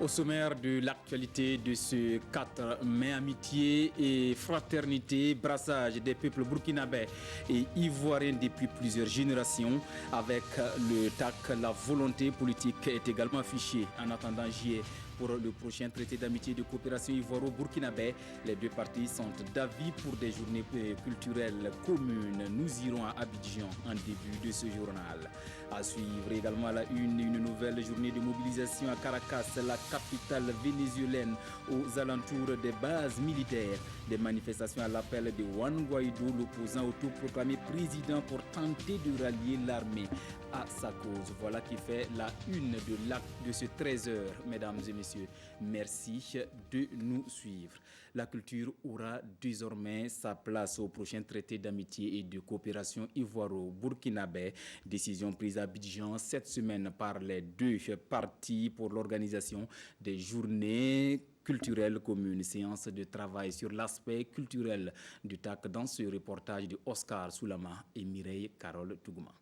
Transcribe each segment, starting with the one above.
Au sommaire de l'actualité de ce 4 mai, amitié et fraternité, brassage des peuples burkinabés et ivoiriens depuis plusieurs générations. Avec le TAC, la volonté politique est également affichée en attendant juillet. Pour le prochain traité d'amitié et de coopération ivoiro-burkinabé, les deux parties sont d'avis pour des journées culturelles communes. Nous irons à Abidjan en début de ce journal. À suivre également à la une nouvelle journée de mobilisation à Caracas, la capitale vénézuélienne, aux alentours des bases militaires. Des manifestations à l'appel de Juan Guaido, l'opposant autoproclamé président, pour tenter de rallier l'armée à sa cause. Voilà qui fait la une de l'acte de ce 13h, mesdames et messieurs. Merci de nous suivre. La culture aura désormais sa place au prochain traité d'amitié et de coopération ivoiro-burkinabé. Décision prise à Abidjan cette semaine par les deux parties pour l'organisation des journées culturelle commune, séance de travail sur l'aspect culturel du TAC dans ce reportage de Oscar Soulama et Mireille Carole Tougouma.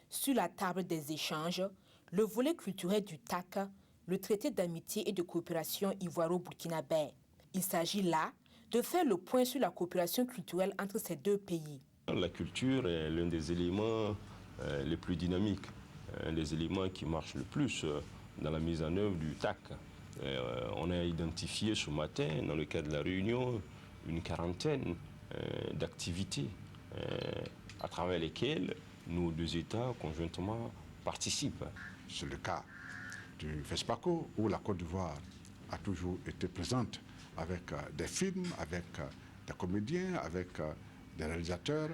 Sur la table des échanges, le volet culturel du TAC, le traité d'amitié et de coopération ivoiro-burkinabé. Il s'agit là de faire le point sur la coopération culturelle entre ces deux pays. La culture est l'un des éléments les plus dynamiques, un des éléments qui marche le plus dans la mise en œuvre du TAC. On a identifié ce matin, dans le cadre de la réunion, une quarantaine d'activités à travers lesquelles nos deux États conjointement participent. C'est le cas du FESPACO, où la Côte d'Ivoire a toujours été présente avec des films, avec des comédiens, avec des réalisateurs.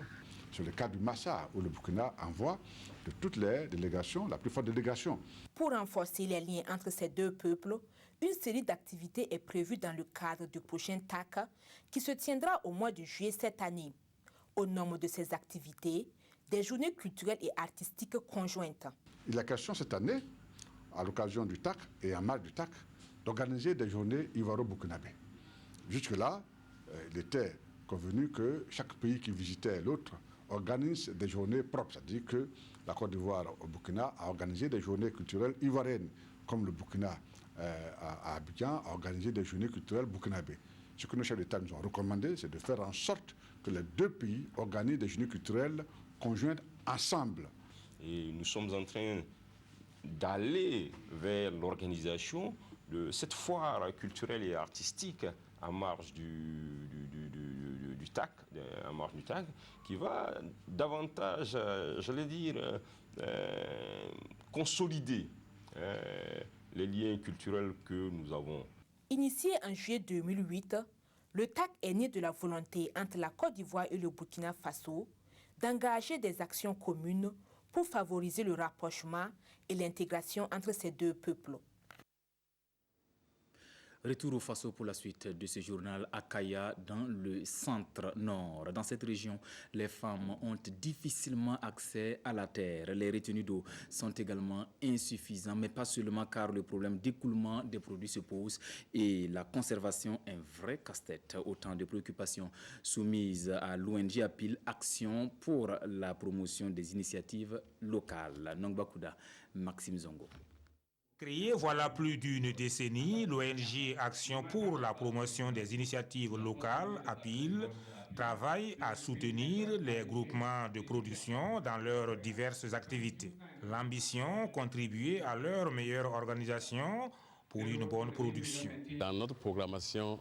C'est le cas du Massa, où le Burkina envoie de toutes les délégations, la plus forte délégation. Pour renforcer les liens entre ces deux peuples, une série d'activités est prévue dans le cadre du prochain TAC qui se tiendra au mois de juillet cette année. Au nombre de ces activités, des journées culturelles et artistiques conjointes. Il est question cette année, à l'occasion du TAC et en marge du TAC, d'organiser des journées ivoiro-burkinabé. Jusque-là, il était convenu que chaque pays qui visitait l'autre organise des journées propres, c'est-à-dire que la Côte d'Ivoire au Burkina a organisé des journées culturelles ivoiriennes, comme le Burkina à Abidjan a organisé des journées culturelles burkinabées. Ce que nos chefs d'État nous ont recommandé, c'est de faire en sorte que les deux pays organisent des journées culturelles conjointes ensemble. Et nous sommes en train d'aller vers l'organisation de cette foire culturelle et artistique en marge du TAC, en marge du TAC, qui va davantage, j'allais dire, consolider les liens culturels que nous avons. Initié en juillet 2008, le TAC est né de la volonté entre la Côte d'Ivoire et le Burkina Faso d'engager des actions communes pour favoriser le rapprochement et l'intégration entre ces deux peuples. Retour au Faso pour la suite de ce journal à Kaya, dans le centre-nord. Dans cette région, les femmes ont difficilement accès à la terre. Les retenues d'eau sont également insuffisantes, mais pas seulement car le problème d'écoulement des produits se pose et la conservation est un vrai casse-tête. Autant de préoccupations soumises à l'ONG Apil Action pour la promotion des initiatives locales. Nongbakuda, Maxime Zongo. Créée voilà plus d'une décennie, l'ONG Action pour la promotion des initiatives locales, APIL, travaille à soutenir les groupements de production dans leurs diverses activités. L'ambition, contribuer à leur meilleure organisation pour une bonne production. Dans notre programmation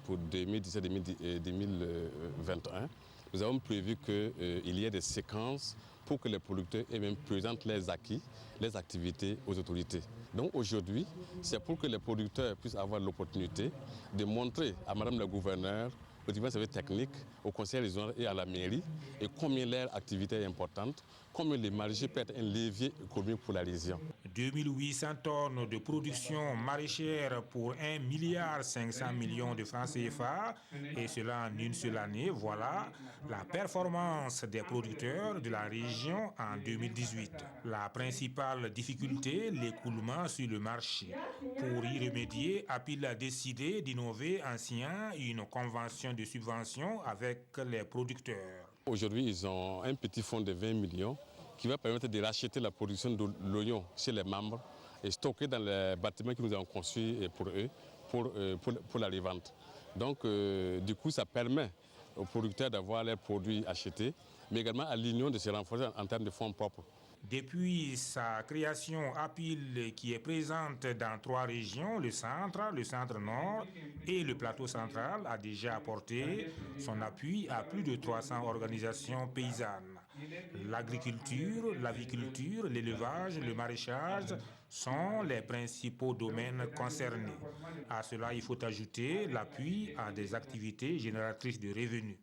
pour 2017-2021, nous avons prévu qu'il y ait des séquences pour que les producteurs eux-mêmes présentent les acquis, les activités aux autorités. Donc aujourd'hui, c'est pour que les producteurs puissent avoir l'opportunité de montrer à Madame la gouverneure, aux divers services techniques, au conseil régional et à la mairie, et combien leur activité est importante, combien les marchés peuvent être un levier économique pour la région. 2800 tonnes de production maraîchère pour 1,5 milliard de francs CFA, et cela en une seule année. Voilà la performance des producteurs de la région en 2018. La principale difficulté, l'écoulement sur le marché. Pour y remédier, APIL a décidé d'innover en signant une convention de subvention avec les producteurs. Aujourd'hui, ils ont un petit fonds de 20 millions qui va permettre de racheter la production de l'oignon chez les membres stockés dans les bâtiments que nous avons conçus pour eux, pour la revente. Donc, du coup, ça permet aux producteurs d'avoir leurs produits achetés, mais également à l'Union de se renforcer en termes de fonds propres. Depuis sa création, APIL, qui est présente dans 3 régions, le centre-nord et le plateau central, a déjà apporté son appui à plus de 300 organisations paysannes. L'agriculture, l'aviculture, l'élevage, le maraîchage sont les principaux domaines concernés. À cela, il faut ajouter l'appui à des activités génératrices de revenus.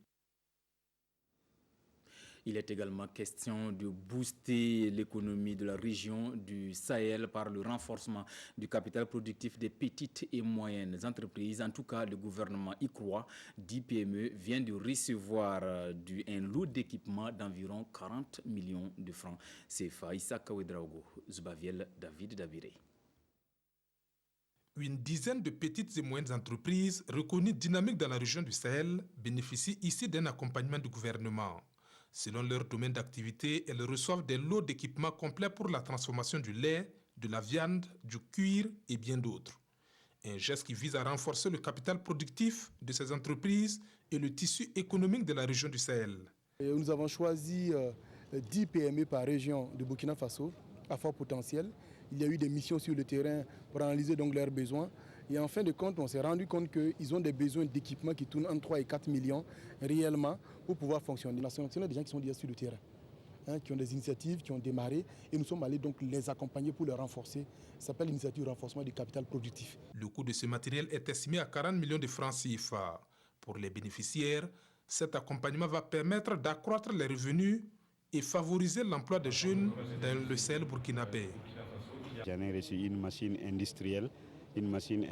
Il est également question de booster l'économie de la région du Sahel par le renforcement du capital productif des petites et moyennes entreprises. En tout cas, le gouvernement y croit. 10 PME vient de recevoir un lot d'équipement d'environ 40 millions de francs CFA. Issa Ouedraogo, Zubaviel, David Dabiré. Une dizaine de petites et moyennes entreprises reconnues dynamiques dans la région du Sahel bénéficient ici d'un accompagnement du gouvernement. Selon leur domaine d'activité, elles reçoivent des lots d'équipements complets pour la transformation du lait, de la viande, du cuir et bien d'autres. Un geste qui vise à renforcer le capital productif de ces entreprises et le tissu économique de la région du Sahel. Nous avons choisi 10 PME par région de Burkina Faso à fort potentiel. Il y a eu des missions sur le terrain pour analyser donc leurs besoins. Et en fin de compte, on s'est rendu compte qu'ils ont des besoins d'équipements qui tournent entre 3 et 4 millions réellement pour pouvoir fonctionner. Nous avons des gens qui sont déjà sur le terrain, qui ont des initiatives, qui ont démarré. Et nous sommes allés donc les accompagner pour les renforcer. Ça s'appelle l'initiative de renforcement du capital productif. Le coût de ce matériel est estimé à 40 millions de francs CFA. Pour les bénéficiaires, cet accompagnement va permettre d'accroître les revenus et favoriser l'emploi des jeunes dans le Sahel burkinabé. J'en ai reçu une machine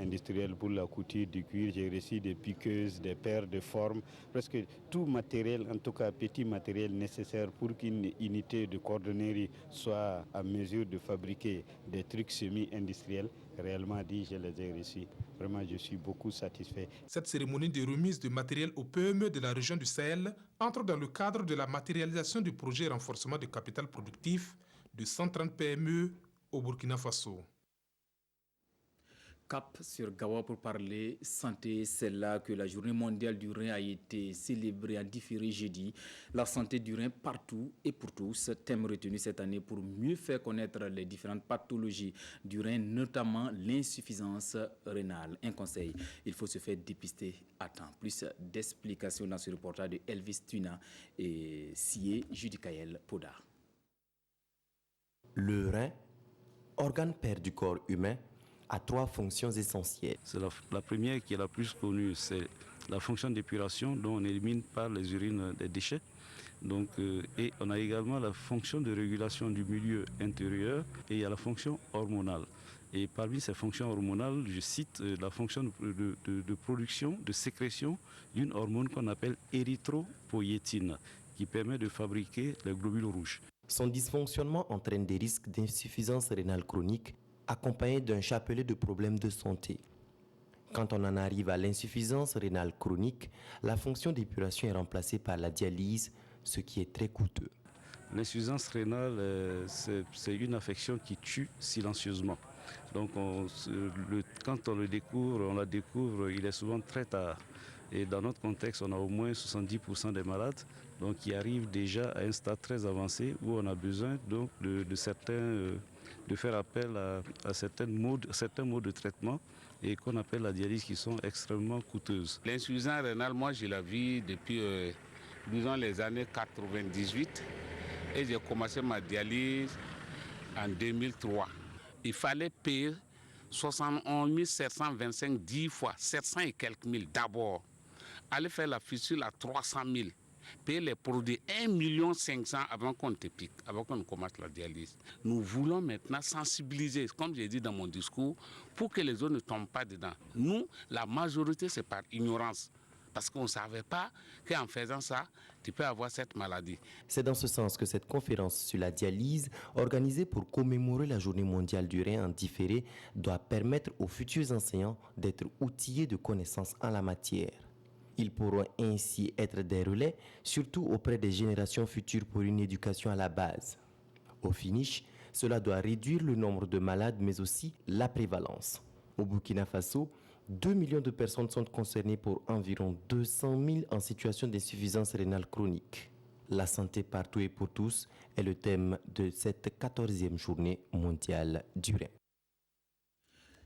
industrielle pour la couture du cuir. J'ai reçu des piqueuses, des paires de formes, presque tout matériel, en tout cas petit matériel nécessaire pour qu'une unité de cordonnerie soit à mesure de fabriquer des trucs semi-industriels. Réellement dit, je les ai reçus. Vraiment, je suis beaucoup satisfait. Cette cérémonie de remise de matériel aux PME de la région du Sahel entre dans le cadre de la matérialisation du projet renforcement du capital productif de 130 PME au Burkina Faso. Cap sur Gawa pour parler santé. C'est là que la journée mondiale du rein a été célébrée en différé jeudi. La santé du rein partout et pour tous, thème retenu cette année pour mieux faire connaître les différentes pathologies du rein, notamment l'insuffisance rénale. Un conseil, il faut se faire dépister à temps. Plus d'explications dans ce reportage de Elvis Tuna et Sié Judicaël Poda. Le rein, organe père du corps humain, a 3 fonctions essentielles. C'est la première qui est la plus connue, c'est la fonction d'épuration dont on élimine par les urines des déchets. Donc, et on a également la fonction de régulation du milieu intérieur et il y a la fonction hormonale. Et parmi ces fonctions hormonales, je cite la fonction de production, de sécrétion d'une hormone qu'on appelle érythropoïétine qui permet de fabriquer les globules rouges. Son dysfonctionnement entraîne des risques d'insuffisance rénale chronique accompagné d'un chapelet de problèmes de santé. Quand on en arrive à l'insuffisance rénale chronique, la fonction d'épuration est remplacée par la dialyse, ce qui est très coûteux. L'insuffisance rénale, c'est une affection qui tue silencieusement. Donc quand on la découvre, il est souvent très tard. Et dans notre contexte, on a au moins 70% des malades donc, qui arrivent déjà à un stade très avancé où on a besoin donc, de faire appel à certains modes de traitement et qu'on appelle la dialyse qui sont extrêmement coûteuses. L'insuffisance rénale, moi je la vis depuis disons les années 98 et j'ai commencé ma dialyse en 2003. Il fallait payer 71 725 10 fois, 700 et quelques mille d'abord. Aller faire la fistule à 300 000. Payer les produits 1 500 000 avant qu'on te pique, avant qu'on commence la dialyse. Nous voulons maintenant sensibiliser, comme j'ai dit dans mon discours, pour que les autres ne tombent pas dedans. Nous, la majorité, c'est par ignorance. Parce qu'on ne savait pas qu'en faisant ça, tu peux avoir cette maladie. C'est dans ce sens que cette conférence sur la dialyse, organisée pour commémorer la journée mondiale du rein en différé, doit permettre aux futurs enseignants d'être outillés de connaissances en la matière. Ils pourront ainsi être des relais, surtout auprès des générations futures pour une éducation à la base. Au finish, Cela doit réduire le nombre de malades, mais aussi la prévalence. Au Burkina Faso, 2 millions de personnes sont concernées pour environ 200 000 en situation d'insuffisance rénale chronique. La santé partout et pour tous est le thème de cette 14e journée mondiale du rein.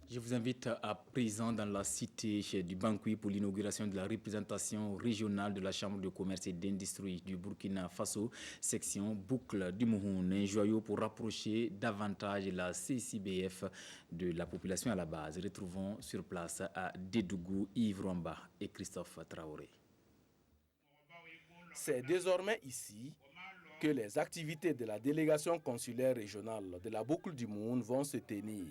Je vous invite à présent dans la cité du Bangui pour l'inauguration de la représentation régionale de la Chambre de commerce et d'industrie du Burkina Faso, section Boucle du Mouhoun, un joyau pour rapprocher davantage la CCBF de la population à la base. Retrouvons sur place à Dédougou, Yves Rwamba et Christophe Traoré. C'est désormais ici que les activités de la délégation consulaire régionale de la Boucle du Mouhoun vont se tenir.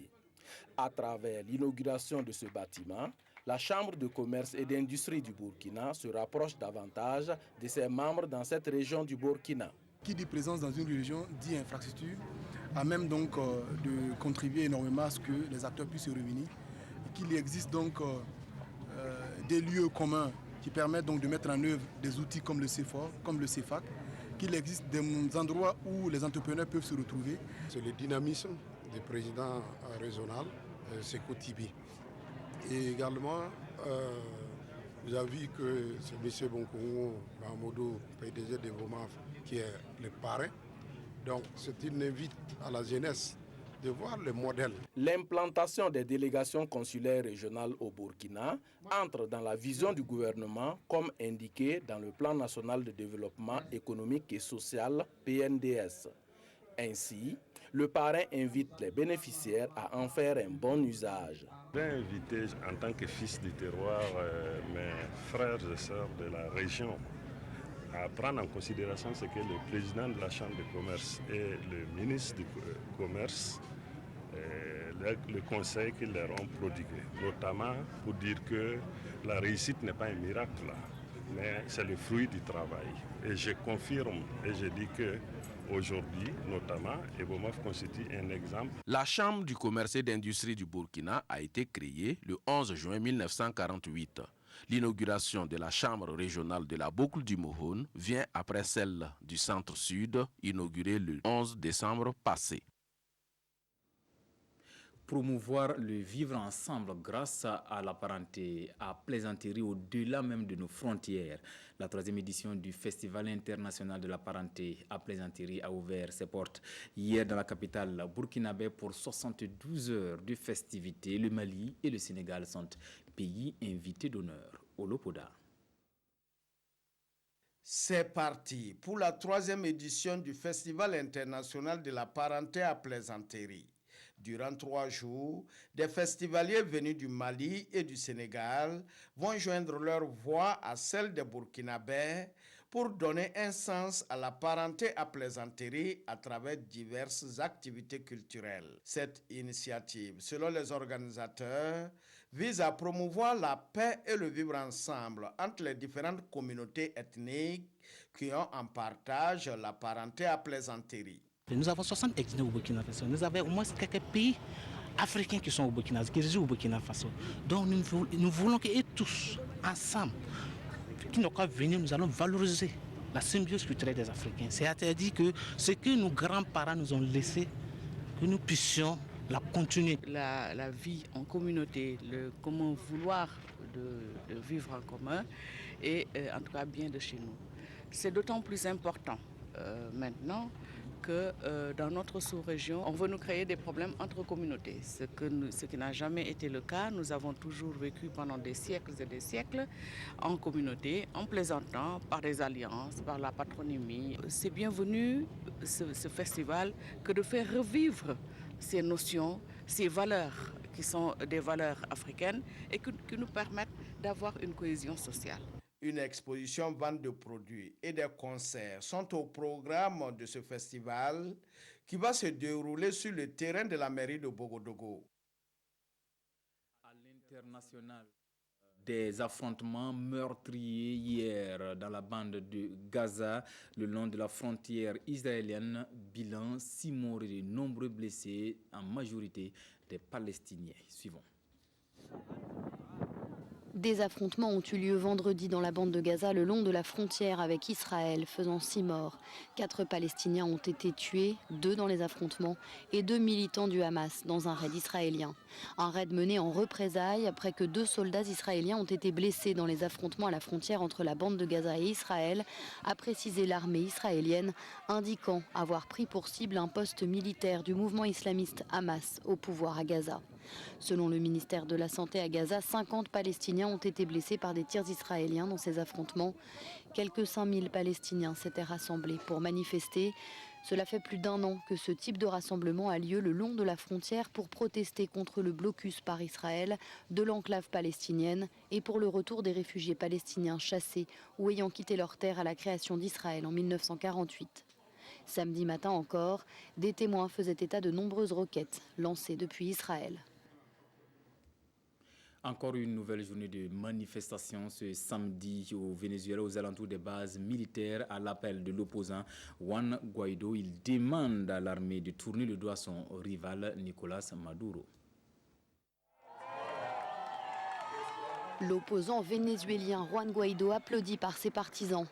À travers l'inauguration de ce bâtiment, la Chambre de commerce et d'industrie du Burkina se rapproche davantage de ses membres dans cette région du Burkina. Qui dit présence dans une région dit infrastructure, à même donc de contribuer énormément à ce que les acteurs puissent se réunir, qu'il existe donc des lieux communs qui permettent donc de mettre en œuvre des outils comme le CEFOR, comme le CEFAC, qu'il existe des endroits où les entrepreneurs peuvent se retrouver. C'est le dynamisme du président régional, Sékou Tibi. Et également, vous avez vu que c'est M. Bonkongo Mahamadou, PDG de Vomaf, qui est le parrain. Donc c'est une invite à la jeunesse de voir le modèle. L'implantation des délégations consulaires régionales au Burkina entre dans la vision du gouvernement comme indiqué dans le Plan national de développement économique et social PNDS. Ainsi, le parrain invite les bénéficiaires à en faire un bon usage. Je vais inviter en tant que fils du terroir mes frères et sœurs de la région à prendre en considération ce que le président de la Chambre de commerce et le ministre du commerce, le conseil qu'ils leur ont prodigué, notamment pour dire que la réussite n'est pas un miracle, mais c'est le fruit du travail. Et je confirme et je dis que aujourd'hui, notamment, Ebomaf constitue un exemple. La Chambre du commerce et d'industrie du Burkina a été créée le 11 juin 1948. L'inauguration de la Chambre régionale de la Boucle du Mouhoun vient après celle du Centre-Sud, inaugurée le 11 décembre passé. Promouvoir le vivre ensemble grâce à la parenté, à plaisanterie au-delà même de nos frontières. La 3e édition du Festival international de la parenté à plaisanterie a ouvert ses portes hier dans la capitale burkinabé pour 72 heures de festivités. Le Mali et le Sénégal sont pays invités d'honneur au Lopoda. C'est parti pour la 3e édition du Festival international de la parenté à plaisanterie. Durant 3 jours, des festivaliers venus du Mali et du Sénégal vont joindre leur voix à celle des Burkinabés pour donner un sens à la parenté à plaisanterie à travers diverses activités culturelles. Cette initiative, selon les organisateurs, vise à promouvoir la paix et le vivre ensemble entre les différentes communautés ethniques qui ont en partage la parenté à plaisanterie. Nous avons 60 ethnies au Burkina Faso. Nous avons au moins quelques pays africains qui sont au Burkina Faso, qui résident au Burkina Faso. Donc nous voulons qu'ils tous, ensemble, qui n'ont qu'à venir, nous allons valoriser la symbiose culturelle des Africains. C'est-à-dire que ce que nos grands-parents nous ont laissé, que nous puissions la continuer. La vie en communauté, le comment vouloir de vivre en commun et en tout cas bien de chez nous. C'est d'autant plus important maintenant que dans notre sous-région, on veut nous créer des problèmes entre communautés, ce qui n'a jamais été le cas. Nous avons toujours vécu pendant des siècles et des siècles en communauté, en plaisantant par des alliances, par la patronymie. C'est bienvenu ce festival que de faire revivre ces notions, ces valeurs qui sont des valeurs africaines et qui nous permettent d'avoir une cohésion sociale. Une exposition vente de produits et des concerts sont au programme de ce festival qui va se dérouler sur le terrain de la mairie de Bogodogo. À l'international, des affrontements meurtriers hier dans la bande de Gaza, le long de la frontière israélienne. Bilan 6 morts et de nombreux blessés, en majorité des Palestiniens. Suivons. Des affrontements ont eu lieu vendredi dans la bande de Gaza le long de la frontière avec Israël, faisant 6 morts. 4 Palestiniens ont été tués, 2 dans les affrontements et 2 militants du Hamas dans un raid israélien. Un raid mené en représailles après que 2 soldats israéliens ont été blessés dans les affrontements à la frontière entre la bande de Gaza et Israël, a précisé l'armée israélienne, indiquant avoir pris pour cible un poste militaire du mouvement islamiste Hamas au pouvoir à Gaza. Selon le ministère de la Santé à Gaza, 50 Palestiniens ont été blessés par des tirs israéliens dans ces affrontements. Quelques 5000 Palestiniens s'étaient rassemblés pour manifester. Cela fait plus d'1 an que ce type de rassemblement a lieu le long de la frontière pour protester contre le blocus par Israël de l'enclave palestinienne et pour le retour des réfugiés palestiniens chassés ou ayant quitté leur terre à la création d'Israël en 1948. Samedi matin encore, des témoins faisaient état de nombreuses roquettes lancées depuis Israël. Encore une nouvelle journée de manifestation ce samedi au Venezuela aux alentours des bases militaires à l'appel de l'opposant Juan Guaido. Il demande à l'armée de tourner le dos à son rival Nicolás Maduro. L'opposant vénézuélien Juan Guaido applaudi par ses partisans.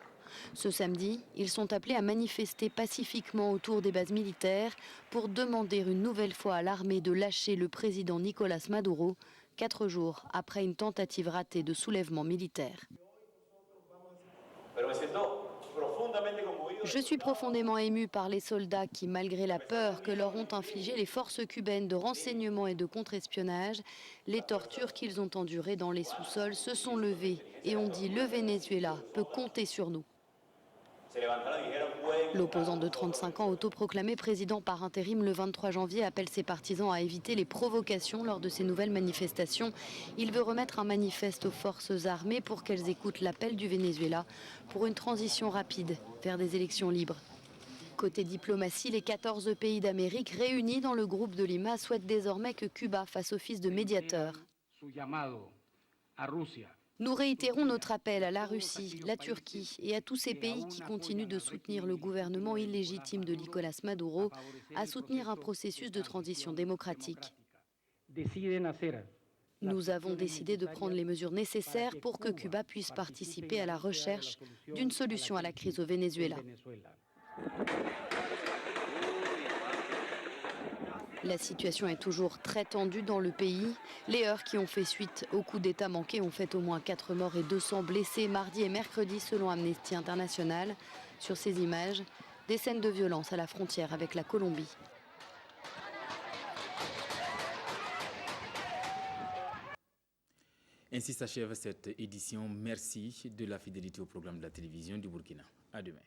Ce samedi, ils sont appelés à manifester pacifiquement autour des bases militaires pour demander une nouvelle fois à l'armée de lâcher le président Nicolás Maduro, 4 jours après une tentative ratée de soulèvement militaire. Je suis profondément ému par les soldats qui, malgré la peur que leur ont infligée les forces cubaines de renseignement et de contre-espionnage, les tortures qu'ils ont endurées dans les sous-sols se sont levés et ont dit « Le Venezuela peut compter sur nous ». L'opposant de 35 ans, autoproclamé président par intérim le 23 janvier, appelle ses partisans à éviter les provocations lors de ces nouvelles manifestations. Il veut remettre un manifeste aux forces armées pour qu'elles écoutent l'appel du Venezuela pour une transition rapide vers des élections libres. Côté diplomatie, les 14 pays d'Amérique réunis dans le groupe de Lima souhaitent désormais que Cuba fasse office de médiateur. Nous réitérons notre appel à la Russie, la Turquie et à tous ces pays qui continuent de soutenir le gouvernement illégitime de Nicolás Maduro à soutenir un processus de transition démocratique. Nous avons décidé de prendre les mesures nécessaires pour que Cuba puisse participer à la recherche d'une solution à la crise au Venezuela. La situation est toujours très tendue dans le pays. Les heurts qui ont fait suite au coup d'État manqué ont fait au moins 4 morts et 200 blessés mardi et mercredi selon Amnesty International. Sur ces images, des scènes de violence à la frontière avec la Colombie. Ainsi s'achève cette édition. Merci de la fidélité au programme de la télévision du Burkina. À demain.